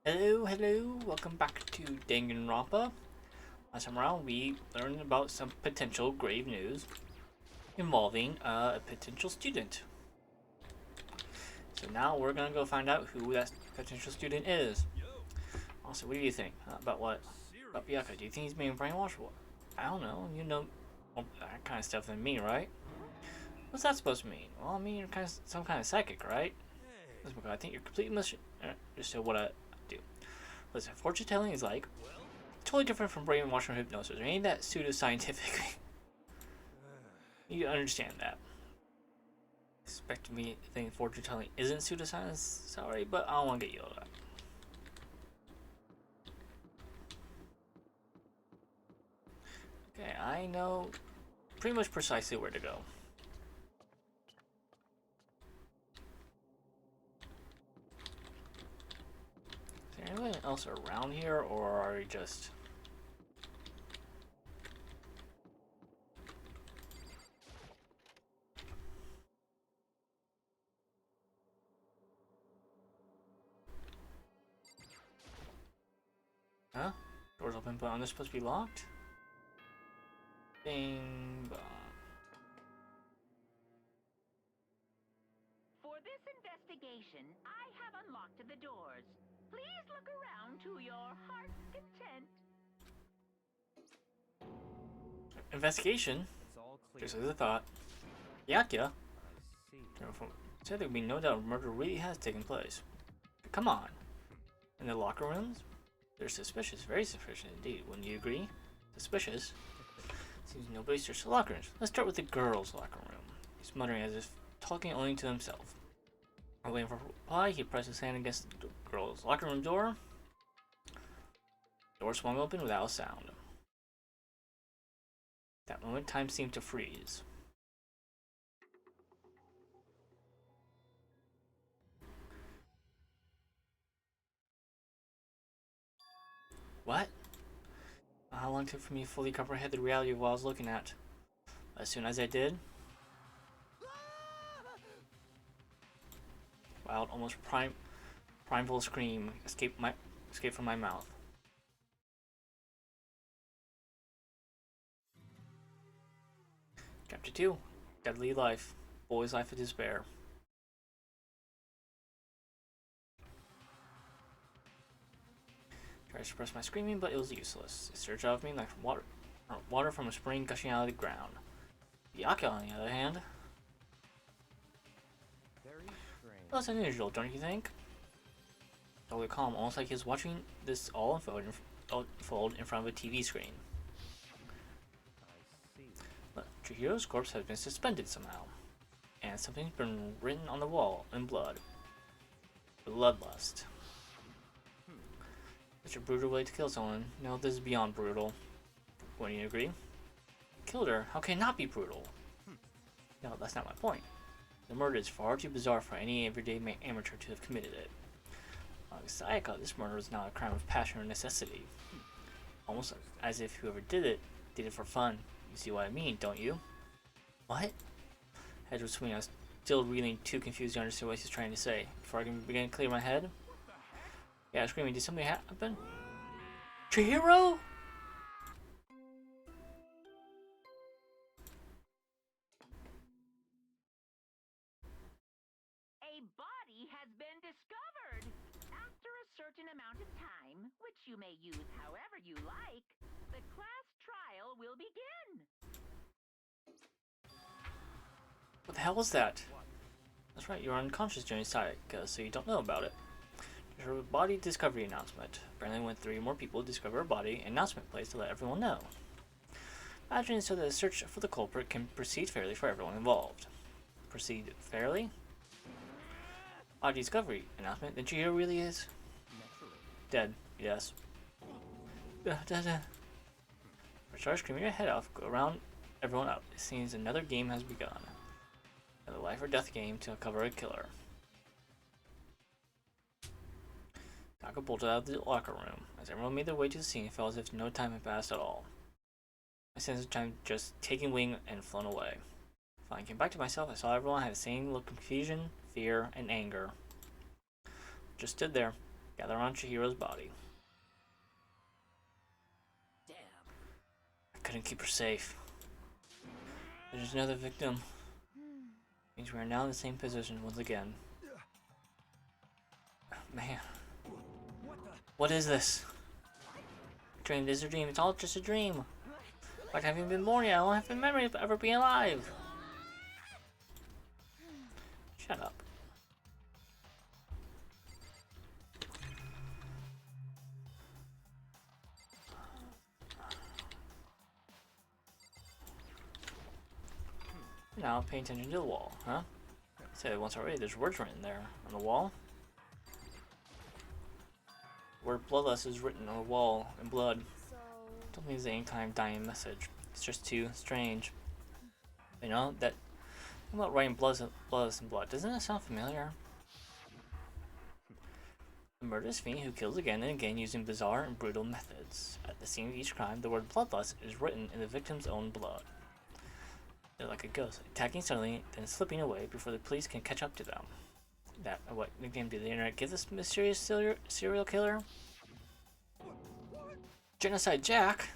Hello, welcome back to Danganronpa. Last time around, we learned about some potential grave news involving a potential student. So now we're gonna go find out who that potential student is. Also, what do you think about what? About Byakuya? Do you think he's being brainwashed? What? I don't know. You know more that kind of stuff than me, right? What's that supposed to mean? Well, I mean, you're kind of some kind of psychic, right? Listen, I think you're completely just so what I do. Listen, fortune telling is like totally different from brainwashing or hypnosis or any of that pseudoscientific. You understand that. Expect me to think fortune telling isn't pseudoscience, sorry, but I don't want to get yelled at. Okay, I know pretty much precisely where to go. Is there anyone else around here, or are we just... Huh? Doors open, but they're supposed to be locked? Bing bong. For this investigation, I have unlocked the doors. Please look around to your heart's content. Investigation? It's all clear. Just as I thought. Byakuya? I see. Said there would be no doubt murder really has taken place. But come on. In the locker rooms? They're suspicious, very suspicious indeed. Wouldn't you agree? Suspicious? Seems nobody searched the locker rooms. Let's start with the girls' locker room. He's muttering as if talking only to himself. While waiting for a reply, he pressed his hand against the girls' locker room door. The door swung open without a sound. At that moment, time seemed to freeze. What? How long it took for me to fully comprehend the reality of what I was looking at. As soon as I did, wild, almost primeval scream escaped from my mouth. Chapter 2: Deadly Life. Boy's Life of Despair. Tried to suppress my screaming, but it was useless. It surged out of me like water from a spring gushing out of the ground. Byakuya, on the other hand, Very strange. less unusual, don't you think? Totally calm, almost like he was watching this all unfold in front of a TV screen. I see. But Chihiro's corpse has been suspended somehow, and something's been written on the wall in blood. Bloodlust. Such a brutal way to kill someone. No, this is beyond brutal. Wouldn't you agree? Killed her? How can it not be brutal? No, that's not my point. The murder is far too bizarre for any everyday amateur to have committed it. Sayaka, this murder was not a crime of passion or necessity. Almost as if whoever did it for fun. You see what I mean, don't you? What? Head was swimming. I was still reeling, too confused to understand what he's trying to say. Before I can begin to clear my head. Yeah, screaming, did something happen? Chihiro? A body has been discovered. After a certain amount of time, which you may use however you like, the class trial will begin. What the hell was that? That's right, you're unconscious during Sayaka, so you don't know about it. There's a body discovery announcement. Apparently when 3 more people discover a body, an announcement placed to let everyone know. Imagine so that the search for the culprit can proceed fairly for everyone involved. Proceed fairly? Body discovery announcement, then Chihiro really is Naturally. dead, yes. Start screaming your head off, go around everyone up. It seems another game has begun. Another life or death game to uncover a killer. Taka bolted out of the locker room. As everyone made their way to the scene, it felt as if no time had passed at all. My sense of time just taking wing and flown away. Finally came back to myself, I saw everyone had the same look of confusion, fear, and anger. Just stood there, gather on Chihiro's body. Damn. I couldn't keep her safe. There's another victim. Means we are now in the same position once again. Man. What is this? Dream, this is a dream. It's all just a dream. Like I haven't been born yet. I don't have a memory of ever being alive. Shut up. Now pay attention to the wall, huh? I said it once already, there's words written there on the wall. The word bloodlust is written on the wall in blood. So, Don't think it's any kind of dying message. It's just too strange. You know, that thing about writing bloodlust in blood, doesn't that sound familiar? The murderous fiend who kills again and again using bizarre and brutal methods. At the scene of each crime, the word bloodlust is written in the victim's own blood. They're like a ghost, attacking suddenly, then slipping away before the police can catch up to them. That, what nickname did the internet give this mysterious serial killer? Genocide Jack?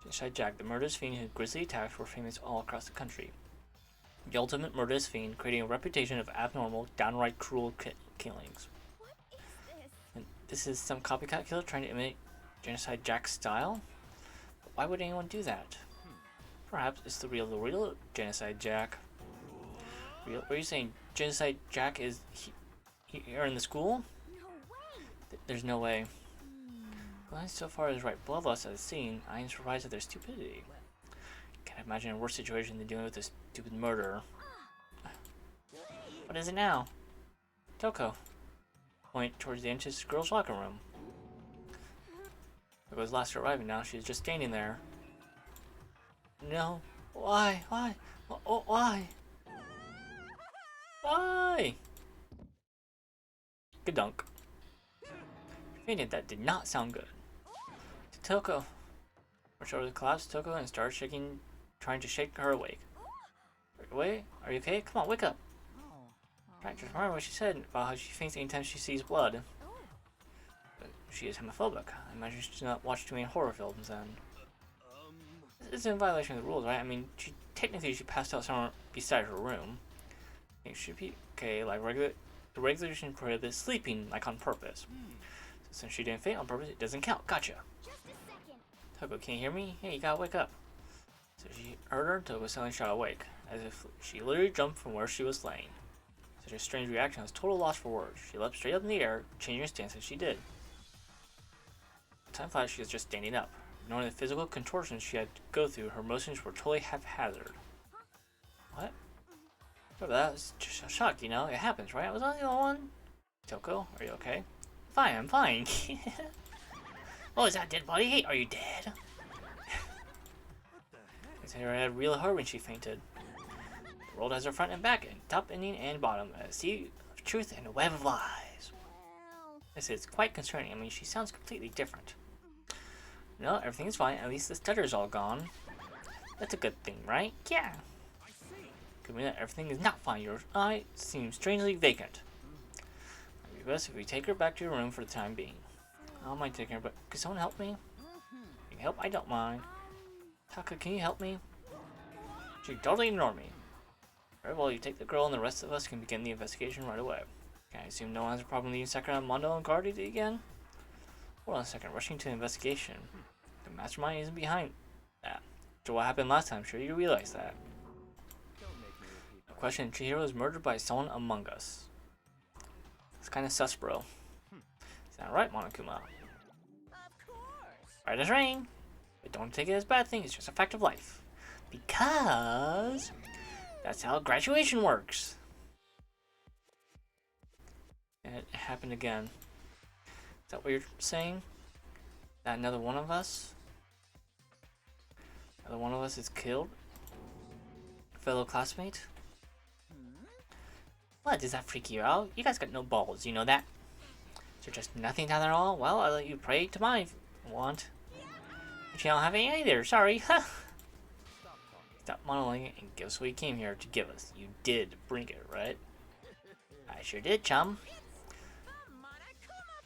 Genocide Jack, the murderous fiend whose grisly attacks were famous all across the country. The ultimate murderous fiend, creating a reputation of abnormal, downright cruel killings. what is this? And this is some copycat killer trying to imitate Genocide Jack's style? But why would anyone do that? Perhaps it's the real Genocide Jack. Real? Are you saying Genocide Jack is here in the school? No way. There's no way. Well, so far as right bloodlust as seen, I am surprised at their stupidity. Can't imagine a worse situation than dealing with this stupid murderer. What is it now? Toko. Point towards the entrance to the girls' locker room. It was last arriving now, she's just standing there. No. Why? Why? Oh, why? Why? Good dunk. Fainted, that did not sound good. To Toko. Her shoulders collapsed Toko and started shaking, trying to shake her awake. Wait, are you okay? Come on, wake up. Right, just remember what she said about how she faints anytime she sees blood. But she is homophobic. I imagine she does not watch too many horror films then. This is in violation of the rules, right? I mean, technically she passed out somewhere beside her room. It should be okay, like the regulation prohibits sleeping like on purpose. So since she didn't faint on purpose, it doesn't count. Gotcha. Just a second. Toko, can you hear me? Hey, you gotta wake up. So she heard her. Toko suddenly shot awake, as if she literally jumped from where she was laying. Such a strange reaction was total loss for words. She leapt straight up in the air, changing her stance as she did. Time flat, she was just standing up. Knowing the physical contortions she had to go through, her motions were totally haphazard. What? Oh, that was just a shock, you know? It happens, right? I was only the only one. Toko, are you okay? Fine, I'm fine. Oh, is that a dead body? Hey, are you dead? It's her head real hard when she fainted. The world has her front and back, and top, ending, and bottom. A sea of truth and a web of lies. Well, This is quite concerning. I mean, she sounds completely different. No, everything's fine. At least the stutter's all gone. That's a good thing, right? Yeah. Could mean that everything is not fine. Your eye seems strangely vacant. It would be best if we take her back to your room for the time being. I don't mind taking her, but could someone help me? You can help? I don't mind. Taka, can you help me? She totally ignored me. Very well, you take the girl and the rest of us can begin the investigation right away. Can I assume no one has a problem leaving Sakura and Mondo on guard duty again? Hold on a second, rushing to the investigation. The mastermind isn't behind that. After what happened last time, sure you realize that. Don't make me repeat. No question, Chihiro was murdered by someone among us. It's kinda sus, bro. Is that right, Monokuma? Of course. Right as rain. But don't take it as a bad thing, it's just a fact of life. Because that's how graduation works. And it happened again. Is that what you're saying? That another one of us? Another one of us is killed? Fellow classmate? What, does that freak you out? You guys got no balls, you know that? Is there just nothing down there at all? Well, I'll let you pray to mine if you want. But you don't have any either, sorry. Stop monologuing and give us what you came here to give us. You did bring it, right? I sure did, chum. The Monokuma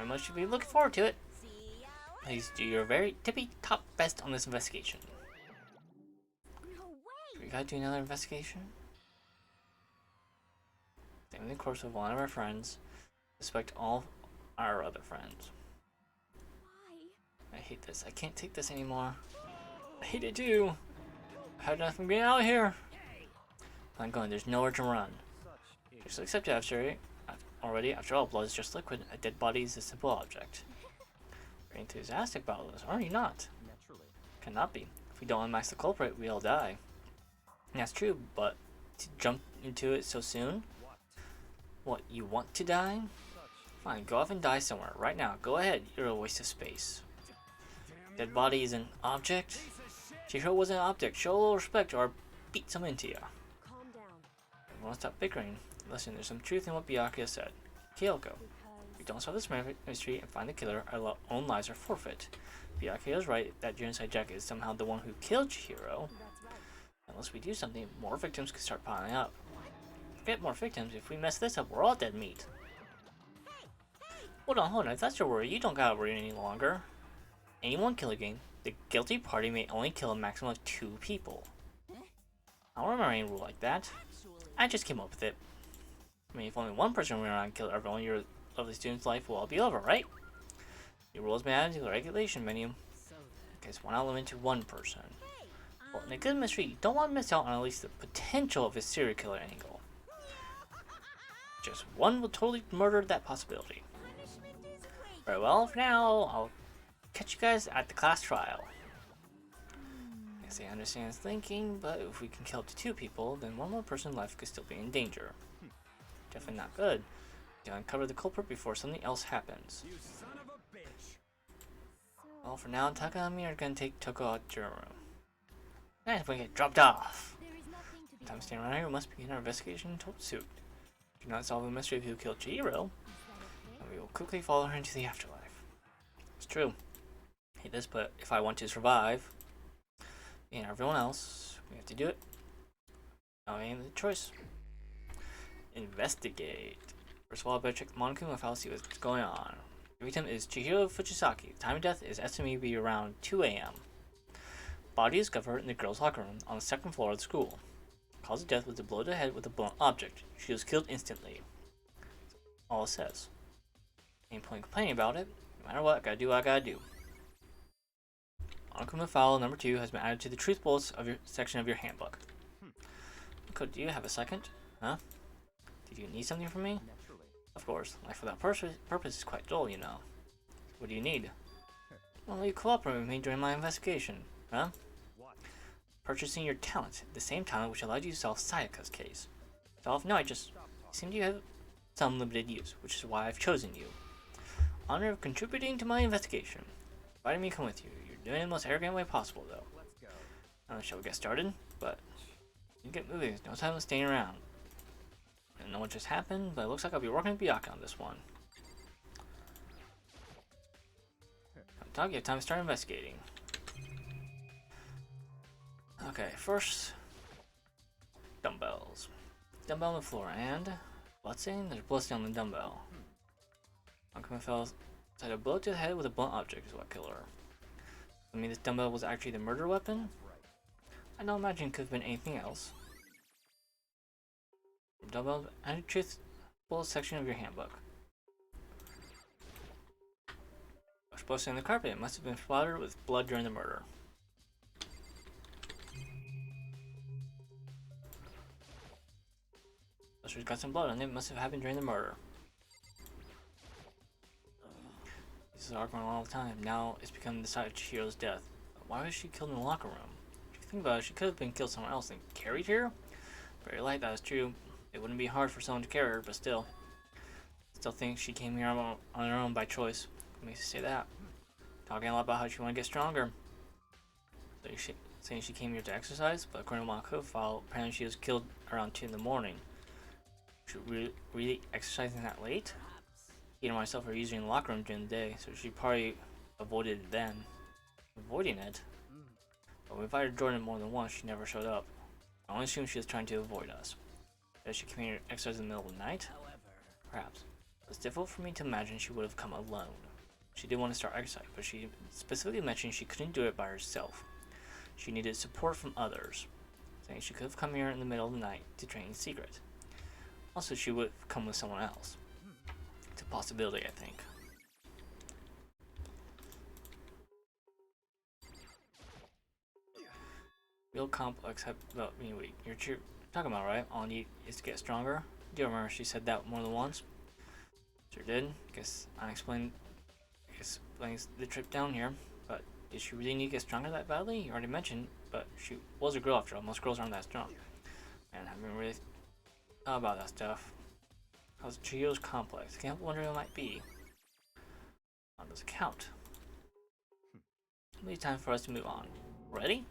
very much should be looking forward to it. See ya later. Please do your very tippy top best on this investigation. No way! We gotta do another investigation? Staying the course with one of our friends. Suspect all our other friends. Why? I hate this. I can't take this anymore. I hate it too. I had enough from getting out of here. I'm going. There's nowhere to run. Just accept it already. After all, blood is just liquid. A dead body is a simple object. Very enthusiastic about this, are you not? Naturally. Cannot be. If we don't unmask the culprit, we all die. And that's true, but to jump into it so soon? What, you want to die? Fine, go off and die somewhere. Right now, go ahead. You're a waste of space. Dead body is an object? Chihiro was an object. Show a little respect or I'll beat some into ya. Calm down. Everyone stop bickering. Listen, there's some truth in what Byakuya said. Kyoko, if we Because don't solve this mystery and find the killer, our own lives are forfeit. Byakuya is right that Genocide Jack is somehow the one who killed Chihiro. that's right. Unless we do something, more victims could start piling up. Forget more victims. If we mess this up, we're all dead meat. Hold on. If that's your worry, you don't gotta worry any longer. Anyone kill again, the guilty party may only kill a maximum of 2 people. I don't remember any rule like that. Actually, I just came up with it. I mean, if only one person ran around and killed everyone, your lovely student's life will all be over, right? Your rules may add to the regulation menu. so Okay, so why not limit to 1 person? hey, Well, in a good mystery, you don't want to miss out on at least the potential of a serial killer angle. Just one will totally murder that possibility. punishment is great. Very well, for now, I'll catch you guys at the class trial. Yes, I understand his thinking, but if we can kill up to 2 people, then one more person's life could still be in danger. Definitely not good. To uncover the culprit before something else happens. You son of a bitch. Well, for now, Taka and me are gonna take Toko out to your room. And we get dropped off. There is nothing to be Time done. staying around here, we must begin our investigation in total suit. Do not solve the mystery of who killed Chihiro, Is that okay? and we will quickly follow her into the afterlife. It's true. I hate this, but if I want to survive, and everyone else, we have to do it. I ain't the choice. Investigate. First of all, I better check the Monokuma file to see what's going on. The victim is Chihiro Fujisaki. The time of death is estimated to be around 2 a.m. Body is discovered in the girls' locker room on the 2nd floor of the school. Cause of death was a blow to the head with a blunt object. She was killed instantly. All it says. Ain't point complaining about it. No matter what, I gotta do what I gotta do. Monokuma file number 2 has been added to the truth bullets of your section of your handbook. Code, do you have a second? Huh? Did you need something from me? Naturally. Of course. Life without purpose is quite dull, you know. What do you need? Well, you cooperate with me during my investigation. Huh? What? Purchasing your talent. The same talent which allowed you to solve Sayaka's case. Solve? No, I just seem to have some limited use, which is why I've chosen you. Honor of contributing to my investigation. Inviting me to come with you. You're doing it in the most arrogant way possible, though. Let's go. Shall we get started? But you get moving. There's no time to staying around. I don't know what just happened, but it looks like I'll be working with Byakuya on this one. Talk, you have time to start investigating. Okay, first, dumbbells. Dumbbell on the floor, and bloodstain? There's bloodstain on the dumbbell. Monokuma fell inside a blow to the head with a blunt object is what killed her. I mean, this dumbbell was actually the murder weapon? I don't imagine it could have been anything else. Dumbbell and truth bullet section of your handbook. Was posted on the carpet. It must have been splattered with blood during the murder. She's got some blood on it. It must have happened during the murder. This is arguing all the time. Now it's become the site of Chihiro's death. Why was she killed in the locker room? If you think about it, she could have been killed somewhere else and carried here. Very light, that is true. It wouldn't be hard for someone to carry her, but still. Still think she came here on her own by choice. What makes you say that? Talking a lot about how she wanted to get stronger. So saying she came here to exercise, but according to Monokuma file, apparently she was killed around 2 in the morning. She really exercising that late? He and myself are usually in the locker room during the day, so she probably avoided it then. Avoiding it? But we invited Jordan more than once, she never showed up. I only assume she was trying to avoid us. Does she come here to exercise in the middle of the night? However, Perhaps. It's difficult for me to imagine she would have come alone. She did want to start exercise, but she specifically mentioned she couldn't do it by herself. She needed support from others, saying she could have come here in the middle of the night to train in secret. Also, she would have come with someone else. It's a possibility, I think. Real complex, well, anyway, you're talking about, right? All you need is to get stronger. Do you remember she said that more than once? Sure did. Guess explains the trip down here. But did she really need to get stronger that badly? You already mentioned, but she was a girl after all. Most girls aren't that strong. And I haven't really thought about that stuff. How's Chiyo's complex? I can't wonder what it might be. On this account. Maybe time for us to move on. Ready?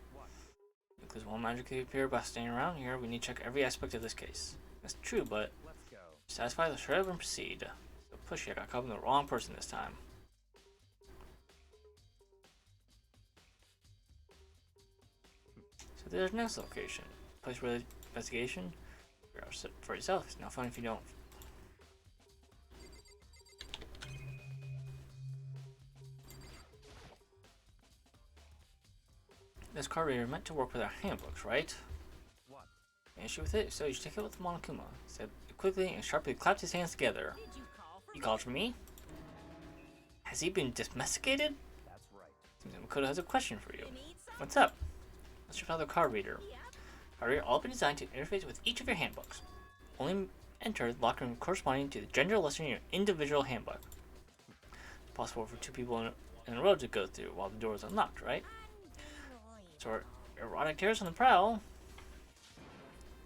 Because won't magically appear by staying around here. We need to check every aspect of this case. That's true, but satisfy the shred and proceed. So pushy, I got caught with the wrong person this time. So there's next location. Place where the investigation for yourself. It's not fun if you don't. This card reader meant to work with our handbooks, right? What? An issue with it? So you should take it with Monokuma. Said quickly and sharply clapped his hands together. Did you call for You called for me? Has he been domesticated? That's right. Seems Makoto has a question for you. You need some? What's up? Let's check out the card reader. Yep. Card reader all been designed to interface with each of your handbooks. Only enter the locker room corresponding to the gender listed in your individual handbook. Possible for two people in a row to go through while the door is unlocked, right? So erotic terrorists on the prowl.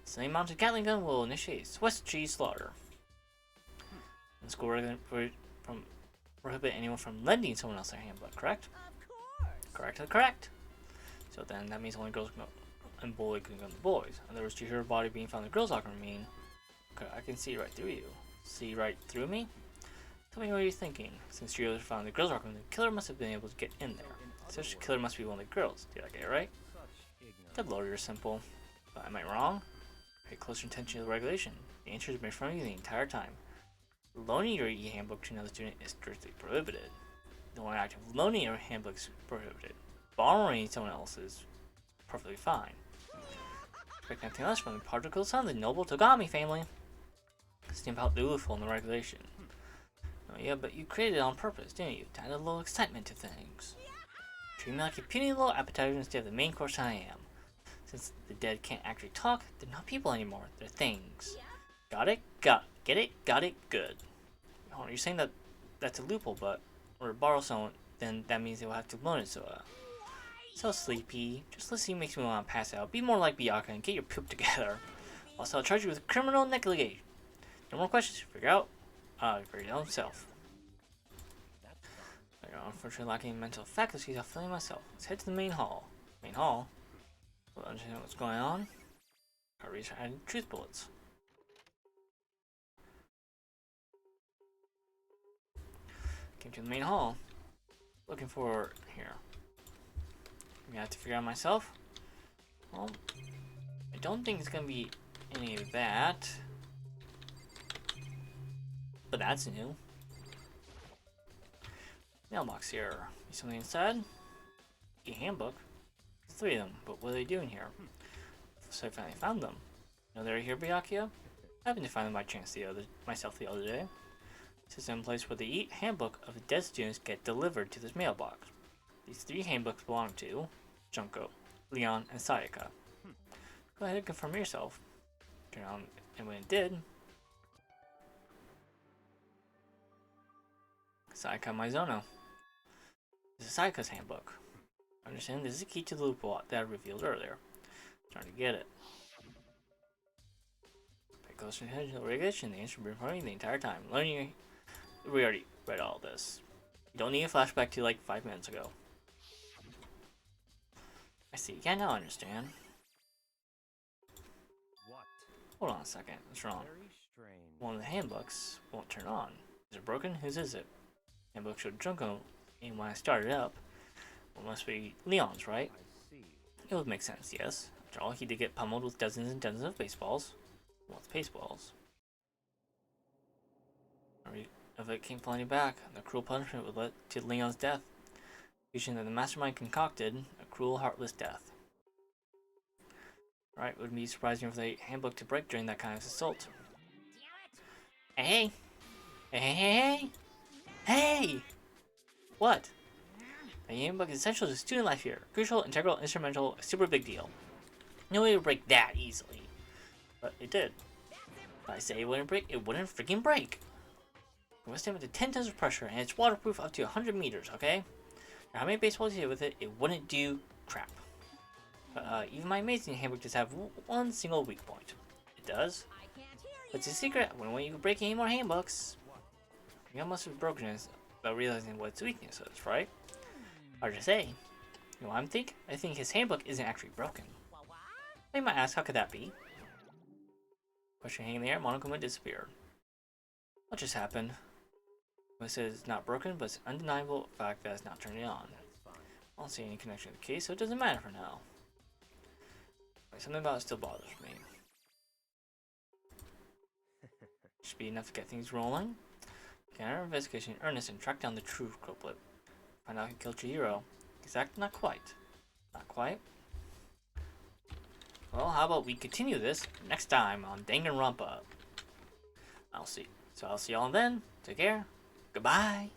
Same mounted Gatling gun will initiate Swiss cheese slaughter. The school prohibit anyone from lending someone else their handbook, correct? Of course. Correct. So then that means only girls can go and boys can go to the boys. In other words, to hear a body being found in the girls' locker room mean, okay, I can see right through you. See right through me? Tell me what you're thinking. Since you was found in the girls' locker room, the killer must have been able to get in there. Such a killer must be one of the girls. Did I get it right? The lawyer is simple. But am I wrong? Pay closer attention to the regulation. The answer has been in front of you the entire time. Loaning your e-handbook to another student is strictly prohibited. The only act of loaning your handbook is prohibited. Borrowing someone else's is perfectly fine. Expect nothing less from the prodigal son of the noble Togami family. Stamp out the loophole in the regulation. Oh yeah, but you created it on purpose, didn't you? To add a little excitement to things. Treat me like a puny little appetizer instead of the main course I am. Since the dead can't actually talk, they're not people anymore. They're things. Got it? Get it? Got it? Good. Hold on, you're saying that that's a loophole, but or borrow someone, then that means they will have to loan it. So sleepy. Just listening makes me want to pass out. Be more like Byakuya and get your poop together. Also, I'll charge you with criminal negligence. No more questions. Figure out for your own self. Unfortunately, lacking mental faculties, I'll fill in myself. Let's head to the main hall. Main hall? We'll understand what's going on. Our research adding truth bullets. Came to the main hall. Looking for here. I'm gonna have to figure out myself. Well, I don't think it's gonna be any of that. But that's new. Mailbox here. Is something inside? A handbook. 3 of them, but what are they doing here? So I finally found them. You know they're here, Byakuya? I happened to find them by chance myself the other day. This is in place where the handbook of the dead students get delivered to this mailbox. These 3 handbooks belong to Junko, Leon, and Sayaka. Go ahead and confirm yourself. Turn on, and when it did, Sayaka Maizono. This is Sayaka's handbook. Understand this is the key to the loophole that I revealed earlier. Trying to get it. Pay close attention to the regulation. The answer will be running the entire time. Learning. We already read all this. You don't need a flashback to like 5 minutes ago. I see. Yeah, now I understand. What? Hold on a second. What's wrong? Very strange. One of the handbooks won't turn on. Is it broken? Whose is it? Handbook showed Junko, and when I started up, well, it must be Leon's, right? I see. It would make sense, yes. After all, he did get pummeled with dozens and dozens of baseballs. Well, it's baseballs. of it came flying back. The cruel punishment would lead to Leon's death, teaching that the mastermind concocted a cruel, heartless death. Right, it would be surprising if the handbook to break during that kind of assault. Hey! Hey, hey, hey! Hey! What? The handbook is essential to student life here. Crucial, integral, instrumental, a super big deal. No way to break that easily. But it did. If I say it wouldn't break, it wouldn't freaking break. It was up to 10 tons of pressure, and it's waterproof up to 100 meters, okay? Now, how many baseballs you hit with it, it wouldn't do crap. But even my amazing handbook does have one single weak point. It does. But it's a secret. I wouldn't want you to break any more handbooks. You must have broken it without realizing what its weakness is, right? Hard to say. You know what I'm thinking? I think his handbook isn't actually broken. They might ask, how could that be? Question hanging in the air, Monokuma disappeared. What just happened? It says it's not broken, but it's an undeniable fact that it's not turning on. I don't see any connection to the case, so it doesn't matter for now. Wait, something about it still bothers me. Should be enough to get things rolling. Get our investigation in earnest and track down the true culprit. Find out who killed Chihiro. Exactly, not quite. Not quite. Well, how about we continue this next time on Danganronpa? I'll see y'all then. Take care. Goodbye.